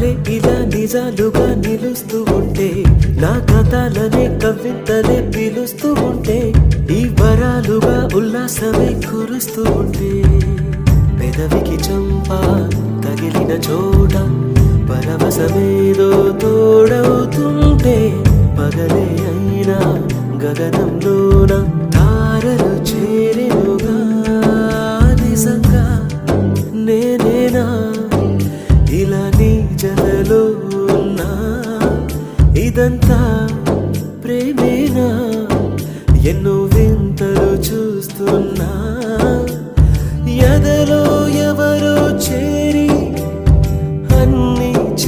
కలలే ఇలా నిజాలుగా నిలుస్తూ ఉంటే, నా కథలనే కవితలే పిలుస్తూ ఉంటే, ఈ వరాలుగా ఉల్లాసమే కురుస్తూ ఉంటే, పెదవికి చంప తగిలిన చోట పరవశమేదో తోడవుతుంటే, పగలే అయినా గగనంలోన తారలు చేరెనుగా. నిజంగా నేనేనా ఇలా నీ జతలో ఉన్నా, ఇదంతా